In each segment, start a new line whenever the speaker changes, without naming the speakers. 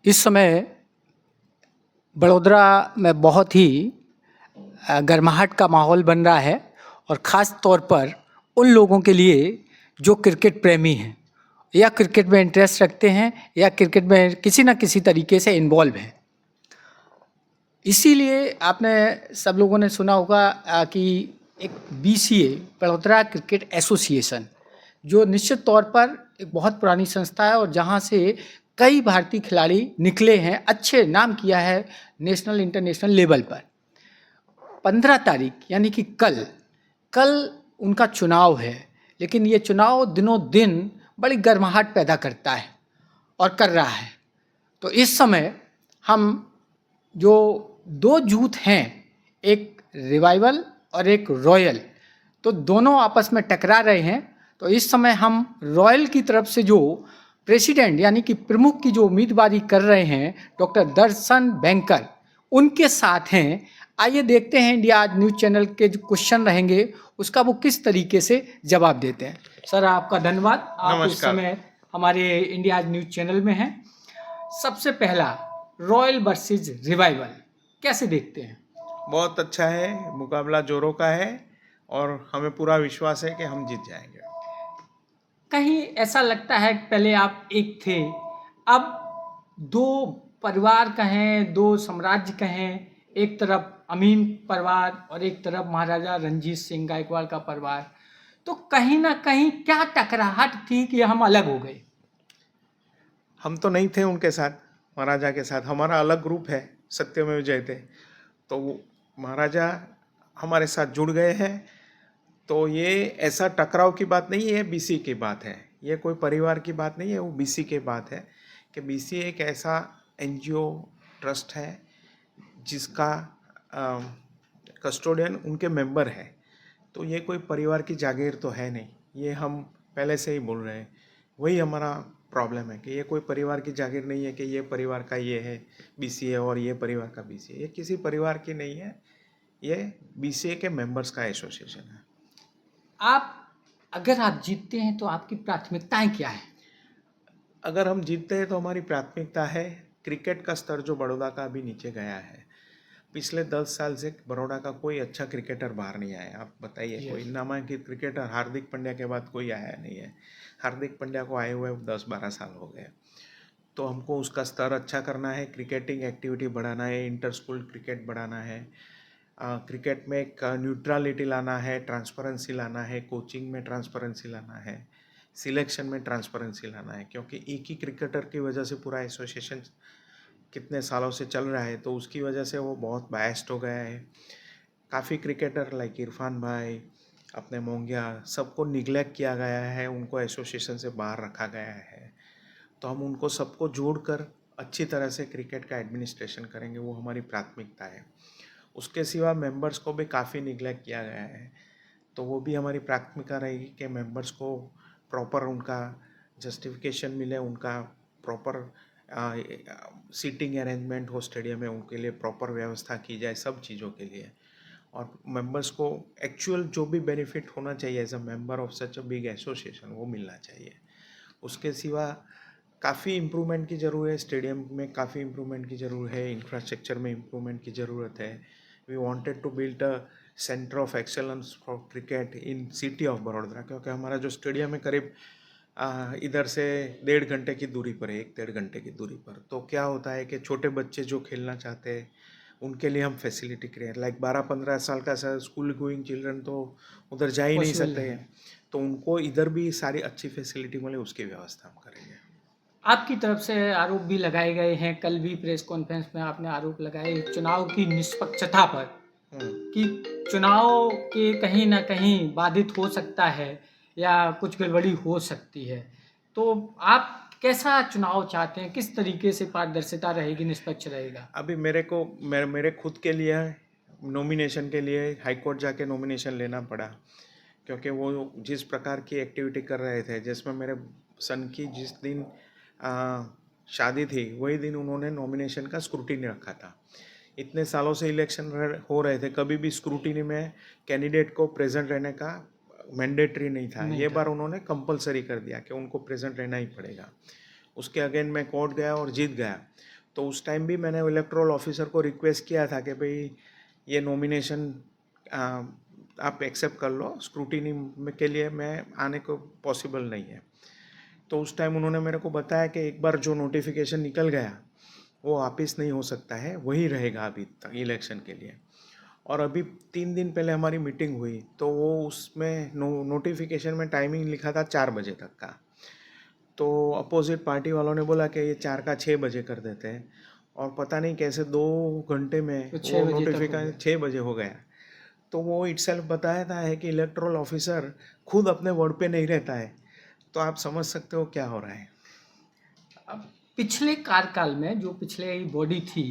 इस समय बड़ोदरा में बहुत ही गर्माहट का माहौल बन रहा है और ख़ास तौर पर उन लोगों के लिए जो क्रिकेट प्रेमी हैं या क्रिकेट में इंटरेस्ट रखते हैं या क्रिकेट में किसी न किसी तरीके से इन्वॉल्व हैं। इसीलिए आपने सब लोगों ने सुना होगा कि एक BCA बड़ोदरा क्रिकेट एसोसिएशन जो निश्चित तौर पर एक बहुत पुरानी संस्था है और जहां से कई भारतीय खिलाड़ी निकले हैं, अच्छे नाम किया है नेशनल इंटरनेशनल लेवल पर। 15 तारीख यानी कि कल उनका चुनाव है, लेकिन ये चुनाव दिनों दिन बड़ी गर्माहट पैदा करता है और कर रहा है। तो इस समय हम जो दो जूथ हैं, एक रिवाइवल और एक रॉयल, तो दोनों आपस में टकरा रहे हैं। तो इस समय हम रॉयल की तरफ से जो प्रेसिडेंट यानी कि प्रमुख की जो उम्मीदवारी कर रहे हैं डॉक्टर दर्शन बैंकर, उनके साथ हैं। आइए देखते हैं इंडिया आज न्यूज़ चैनल के जो क्वेश्चन रहेंगे उसका वो किस तरीके से जवाब देते हैं। सर आपका धन्यवाद, आप इस समय हमारे इंडिया आज न्यूज़ चैनल में हैं। सबसे पहला, रॉयल वर्सेस रिवाइवल कैसे देखते हैं?
बहुत अच्छा है, मुकाबला जोरों का है और हमें पूरा विश्वास है कि हम जीत जाएंगे।
कहीं ऐसा लगता है कि पहले आप एक थे, अब दो परिवार कहें, दो साम्राज्य कहें, एक तरफ अमीन परिवार और एक तरफ महाराजा रणजीत सिंह गायकवाड़ का परिवार, तो कहीं ना कहीं क्या टकराहट थी कि हम अलग हो गए?
हम तो नहीं थे उनके साथ, महाराजा के साथ हमारा अलग ग्रुप है, सत्यमेव जयते। तो महाराजा हमारे साथ जुड़ गए हैं। तो ये ऐसा टकराव की बात नहीं है, BC की बात है। ये कोई परिवार की बात नहीं है, वो BC की बात है कि BC एक ऐसा NGO ट्रस्ट है जिसका कस्टोडियन उनके मेंबर है। तो ये कोई परिवार की जागीर तो है नहीं, ये हम पहले से ही बोल रहे हैं। वही हमारा प्रॉब्लम है कि ये कोई परिवार की जागीर नहीं है कि ये परिवार का ये है BCA और ये परिवार का BCA। ये किसी परिवार की नहीं है, ये BCA के मेंबर्स का एसोसिएशन है।
अगर आप जीतते हैं तो आपकी प्राथमिकताएं क्या है?
अगर हम जीतते हैं तो हमारी प्राथमिकता है क्रिकेट का स्तर जो बड़ौदा का अभी नीचे गया है। पिछले 10 साल से बड़ौदा का कोई अच्छा क्रिकेटर बाहर नहीं आया। आप बताइए, कोई नामांकित क्रिकेटर हार्दिक पांड्या के बाद कोई आया नहीं है। हार्दिक पांड्या को आए हुए 10-12 साल हो गए। तो हमको उसका स्तर अच्छा करना है, क्रिकेटिंग एक्टिविटी बढ़ाना है, इंटर स्कूल क्रिकेट बढ़ाना है, क्रिकेट में एक न्यूट्रलिटी लाना है, ट्रांसपेरेंसी लाना है, कोचिंग में ट्रांसपेरेंसी लाना है, सिलेक्शन में ट्रांसपेरेंसी लाना है। क्योंकि एक ही क्रिकेटर की वजह से पूरा एसोसिएशन कितने सालों से चल रहा है, तो उसकी वजह से वो बहुत बायस्ड हो गया है। काफ़ी क्रिकेटर लाइक इरफान भाई, अपने मोंगिया, सबको निगलेक्ट किया गया है, उनको एसोसिएशन से बाहर रखा गया है। तो हम उनको सबको जोड़कर अच्छी तरह से क्रिकेट का एडमिनिस्ट्रेशन करेंगे, वो हमारी प्राथमिकता है। उसके सिवा मेंबर्स को भी काफ़ी निगलेक्ट किया गया है, तो वो भी हमारी प्राथमिकता रहेगी कि मेंबर्स को प्रॉपर उनका जस्टिफिकेशन मिले, उनका प्रॉपर सीटिंग अरेंजमेंट हो स्टेडियम में, उनके लिए प्रॉपर व्यवस्था की जाए सब चीज़ों के लिए। और मेंबर्स को एक्चुअल जो भी बेनिफिट होना चाहिए as a member of such a big association वो मिलना चाहिए। उसके सिवा काफ़ी इम्प्रूवमेंट की ज़रूरत है, स्टेडियम में काफ़ी इम्प्रूवमेंट की ज़रूरत है, इंफ्रास्ट्रक्चर में इम्प्रूवमेंट की ज़रूरत है। We wanted to build a centre of excellence for cricket in city of Vadodara, क्योंकि हमारा जो स्टेडियम है करीब इधर से 1.5 घंटे की दूरी पर है, 1-1.5 घंटे की दूरी पर। तो क्या होता है कि छोटे बच्चे जो खेलना चाहते हैं उनके लिए हम फैसिलिटी क्रिएट, लाइक 12-15 साल का स्कूल गोइंग चिल्ड्रन तो उधर जा ही नहीं सकते हैं, तो उनको इधर भी सारी अच्छी फैसिलिटी मिले उसकी व्यवस्था हम करेंगे।
आपकी तरफ से आरोप भी लगाए गए हैं, कल भी प्रेस कॉन्फ्रेंस में आपने आरोप लगाए चुनाव की निष्पक्षता पर कि चुनाव के कहीं ना कहीं बाधित हो सकता है या कुछ गड़बड़ी हो सकती है। तो आप कैसा चुनाव चाहते हैं, किस तरीके से पारदर्शिता रहेगी, निष्पक्ष रहेगा?
अभी मेरे खुद के लिए नॉमिनेशन के लिए हाई कोर्ट जाके नॉमिनेशन लेना पड़ा, क्योंकि वो जिस प्रकार की एक्टिविटी कर रहे थे, जिसमें मेरे सन की जिस दिन शादी थी वही दिन उन्होंने नॉमिनेशन का स्क्रूटिनी रखा था। इतने सालों से इलेक्शन हो रहे थे, कभी भी स्क्रूटिनी में कैंडिडेट को प्रेजेंट रहने का मैंडेटरी नहीं था। ये बार उन्होंने कंपलसरी कर दिया कि उनको प्रेजेंट रहना ही पड़ेगा। उसके अगेन मैं कोर्ट गया और जीत गया। तो उस टाइम भी मैंने इलेक्टोरल ऑफिसर को रिक्वेस्ट किया था कि भाई ये नॉमिनेशन आप एक्सेप्ट कर लो, स्क्रूटिनी में के लिए मैं आने को पॉसिबल नहीं है। तो उस टाइम उन्होंने मेरे को बताया कि एक बार जो नोटिफिकेशन निकल गया वो वापस नहीं हो सकता है, वही रहेगा अभी तक इलेक्शन के लिए। और अभी 3 दिन पहले हमारी मीटिंग हुई तो वो उसमें नोटिफिकेशन में टाइमिंग लिखा था 4 बजे तक का। तो अपोजिट पार्टी वालों ने बोला कि ये 4 का 6 बजे कर देते हैं, और पता नहीं कैसे 2 घंटे में
तो
वो
6 बजे तक हो
नोटिफिकेशन
गया।
6 बजे हो गया। तो वो इटसेल्फ बताता है कि इलेक्टोरल ऑफिसर खुद अपने वर्ड पे नहीं रहता है। तो आप समझ सकते हो क्या हो रहा है।
अब पिछले कार्यकाल में जो पिछले बॉडी थी,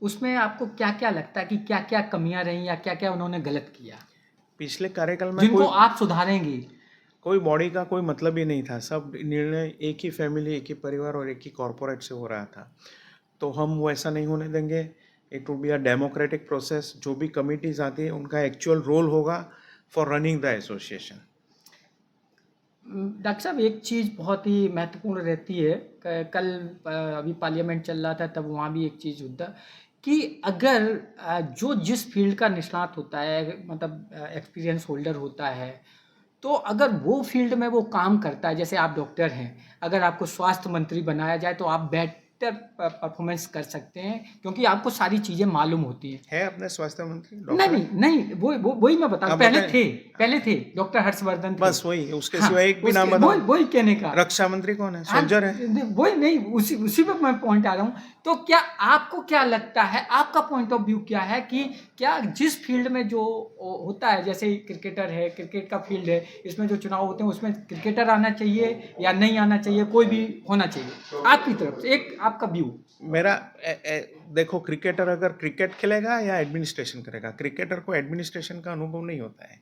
उसमें आपको क्या-क्या लगता है कि क्या-क्या कमियां रहीं या क्या-क्या उन्होंने गलत किया,
पिछले कार्यकाल में
जिनको आप सुधारेंगी?
कोई बॉडी का कोई मतलब ही नहीं था। सब निर्णय एक ही फैमिली, एक ही परिवार और एक ही कॉरपोरेट से हो रहा था। तो हम वैसा नहीं होने देंगे। It will be a democratic process. जो भी कमिटीज आती है उनका एक्चुअल रोल होगा for running the association.
Doctor साहब, एक चीज़ बहुत ही महत्वपूर्ण रहती है। कल अभी पार्लियामेंट चल रहा था, तब वहाँ भी एक चीज़ मुद्दा कि अगर जो जिस फील्ड का निष्णात होता है, मतलब एक्सपीरियंस होल्डर होता है, तो अगर वो फील्ड में वो काम करता है, जैसे आप डॉक्टर हैं, अगर आपको स्वास्थ्य मंत्री बनाया जाए तो आप बेटर परफॉर्मेंस कर सकते हैं, क्योंकि आपको सारी चीज़ें मालूम होती हैं।
है अपने स्वास्थ्य मंत्री
नहीं,
डॉक्टर है।
नहीं, नहीं, वो वही मैं बता रहा
आप
हूँ,
बताएं।
पहले थे, डॉक्टर हर्षवर्धन थे।
बस वही, उसके
हाँ,
सिवा एक भी नाम
उसके
बताओ।
वही कहने का।
रक्षा मंत्री कौन है?
हाँ,
सोल्जर है।
वही नहीं, उसी पे मैं पॉइंट आ रहा हूँ। तो क्या आपको क्या लगता है, आपका पॉइंट ऑफ व्यू क्या है कि क्या जिस फील्ड में जो होता है, जैसे क्रिकेटर है, क्रिकेट का फील्ड है, इसमें जो चुनाव होते हैं उसमें क्रिकेटर आना चाहिए या नहीं आना चाहिए, कोई भी होना चाहिए? आपकी तरफ से एक आपका व्यू।
मेरा देखो, क्रिकेटर अगर क्रिकेट खेलेगा या एडमिनिस्ट्रेशन करेगा, क्रिकेटर को एडमिनिस्ट्रेशन का अनुभव नहीं होता है,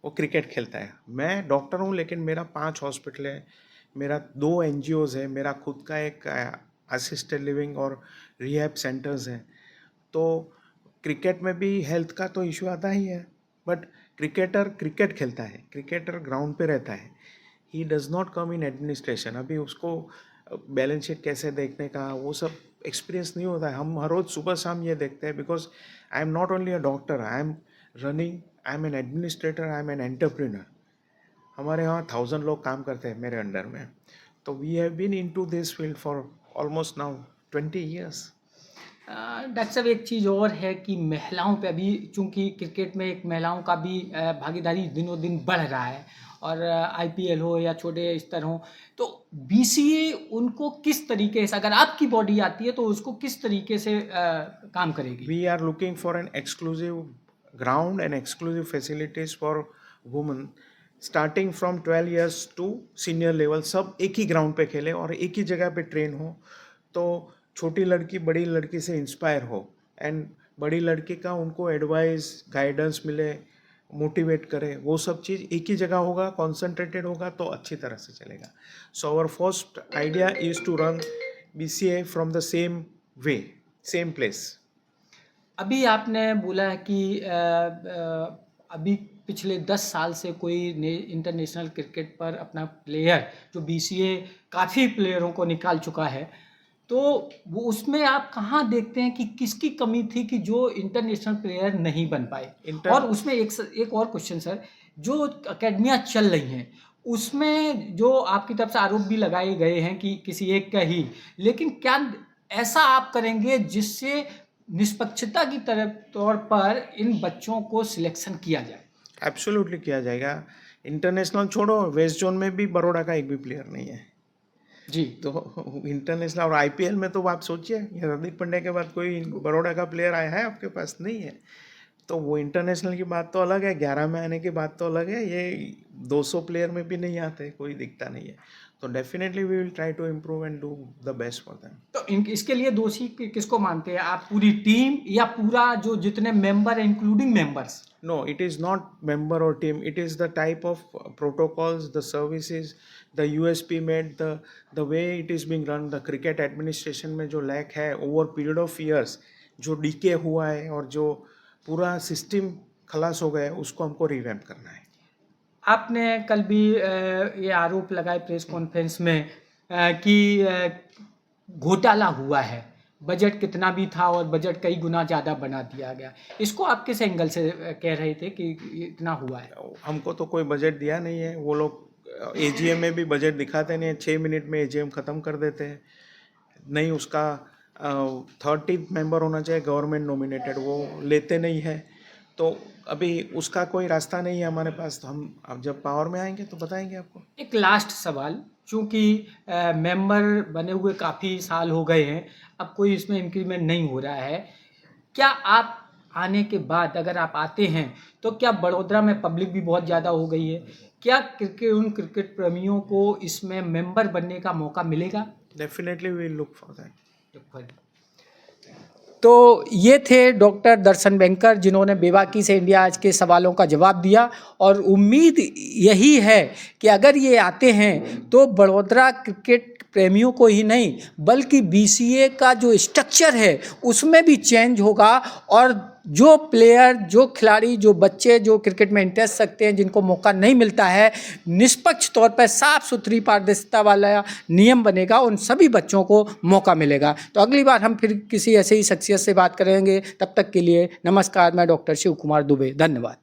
वो क्रिकेट खेलता है। मैं डॉक्टर हूँ लेकिन मेरा 5 हॉस्पिटल है, मेरा 2 एनजीओज है, मेरा खुद का एक असिस्टेड लिविंग और रिहैब सेंटर्स हैं। तो क्रिकेट में भी हेल्थ का तो इशू आता ही है, बट क्रिकेटर क्रिकेट खेलता है, क्रिकेटर ग्राउंड पे रहता है। He does not come in administration. अभी उसको बैलेंस शीट कैसे देखने का वो सब एक्सपीरियंस नहीं होता है। हम हर रोज़ सुबह शाम ये देखते हैं, because I am not only a doctor, I am an administrator, I am an entrepreneur. हमारे यहाँ 1000 लोग काम करते हैं मेरे अंडर में। तो we have been in to this field for almost now 20 years.
Doctor साहब, एक चीज़ और है कि महिलाओं पे अभी, चूंकि क्रिकेट में एक महिलाओं का भी भागीदारी दिनों दिन बढ़ रहा है, और आईपीएल हो या छोटे स्तर हो, तो बीसीए उनको किस तरीके से, अगर आपकी बॉडी आती है तो उसको किस तरीके से काम करेगी?
We are looking for an exclusive ground and exclusive facilities for women starting from 12 years to senior level। सब एक ही ग्राउंड पे खेले और एक ही जगह पे ट्रेन हो, तो छोटी लड़की बड़ी लड़की से इंस्पायर हो, एंड बड़ी लड़की का उनको एडवाइस गाइडेंस मिले, मोटिवेट करे। वो सब चीज़ एक ही जगह होगा, कॉन्सेंट्रेटेड होगा तो अच्छी तरह से चलेगा। So our first idea is to run BCA from the same way, same place.
अभी आपने बोला है कि अभी पिछले 10 साल से कोई इंटरनेशनल क्रिकेट पर अपना प्लेयर, जो बीसीए काफ़ी प्लेयरों को निकाल चुका है, तो वो उसमें आप कहाँ देखते हैं कि किसकी कमी थी कि जो इंटरनेशनल प्लेयर नहीं बन पाए? और उसमें एक और क्वेश्चन सर, जो अकेडमियाँ चल रही हैं, उसमें जो आपकी तरफ से आरोप भी लगाए गए हैं कि किसी एक का ही, लेकिन क्या ऐसा आप करेंगे जिससे निष्पक्षता की तरफ तौर पर इन बच्चों को सिलेक्शन किया जाए?
एब्सोल्युटली किया जाएगा। इंटरनेशनल छोड़ो, वेस्ट जोन में भी बड़ौदा का एक भी प्लेयर नहीं है।
जी।
तो इंटरनेशनल और आईपीएल में तो आप सोचिए, ये हार्दिक पांड्या के बाद कोई बड़ौदा का प्लेयर आया है आपके पास? नहीं है। तो वो इंटरनेशनल की बात तो अलग है, 11 में आने की बात तो अलग है, ये 200 प्लेयर में भी नहीं आते, कोई दिखता नहीं है। तो definitely we will try to improve and do the best for them.
तो इसके लिए दोषी किसको मानते हैं आप? पूरी टीम या पूरा जो जितने मेंबर है including members?
No, it is not member or team. It is the type of protocols, the services, the USP made, the way it is being run, the cricket administration में जो lack है over period of years, जो DK हुआ है और जो पूरा system खलास हो गया है, उसको हमको रिवैम्प करना है।
आपने कल भी ये आरोप लगाए प्रेस कॉन्फ्रेंस में कि घोटाला हुआ है, बजट कितना भी था और बजट कई गुना ज़्यादा बना दिया गया। इसको आप किस एंगल से कह रहे थे कि इतना हुआ है?
हमको तो कोई बजट दिया नहीं है। वो लोग एजीएम में भी बजट दिखाते नहीं है, 6 मिनट में एजीएम ख़त्म कर देते हैं। नहीं, उसका 30 मेंबर होना चाहिए गवर्नमेंट नॉमिनेटेड, वो लेते नहीं है। तो अभी उसका कोई रास्ता नहीं है हमारे पास। तो हम अब जब पावर में आएंगे तो बताएंगे आपको।
एक लास्ट सवाल, चूँकि मेंबर बने हुए काफ़ी साल हो गए हैं, अब कोई इसमें इंक्रीमेंट नहीं हो रहा है। क्या आप आने के बाद, अगर आप आते हैं, तो क्या बड़ोदरा में पब्लिक भी बहुत ज़्यादा हो गई है, क्या उन क्रिकेट प्रेमियों को इसमें मेंबर बनने का मौका मिलेगा?
Definitely we look for that.
तो ये थे डॉक्टर दर्शन बैंकर, जिन्होंने बेबाकी से इंडिया आज के सवालों का जवाब दिया। और उम्मीद यही है कि अगर ये आते हैं तो बड़ोदरा क्रिकेट प्रेमियों को ही नहीं, बल्कि बीसीए का जो स्ट्रक्चर है उसमें भी चेंज होगा। और जो प्लेयर, जो खिलाड़ी, जो बच्चे जो क्रिकेट में इंटरेस्ट रखते हैं, जिनको मौका नहीं मिलता है, निष्पक्ष तौर पर साफ सुथरी पारदर्शिता वाला नियम बनेगा, उन सभी बच्चों को मौका मिलेगा। तो अगली बार हम फिर किसी ऐसे ही शख्सियत से बात करेंगे। तब तक के लिए नमस्कार। मैं डॉक्टर शिव कुमार दुबे, धन्यवाद।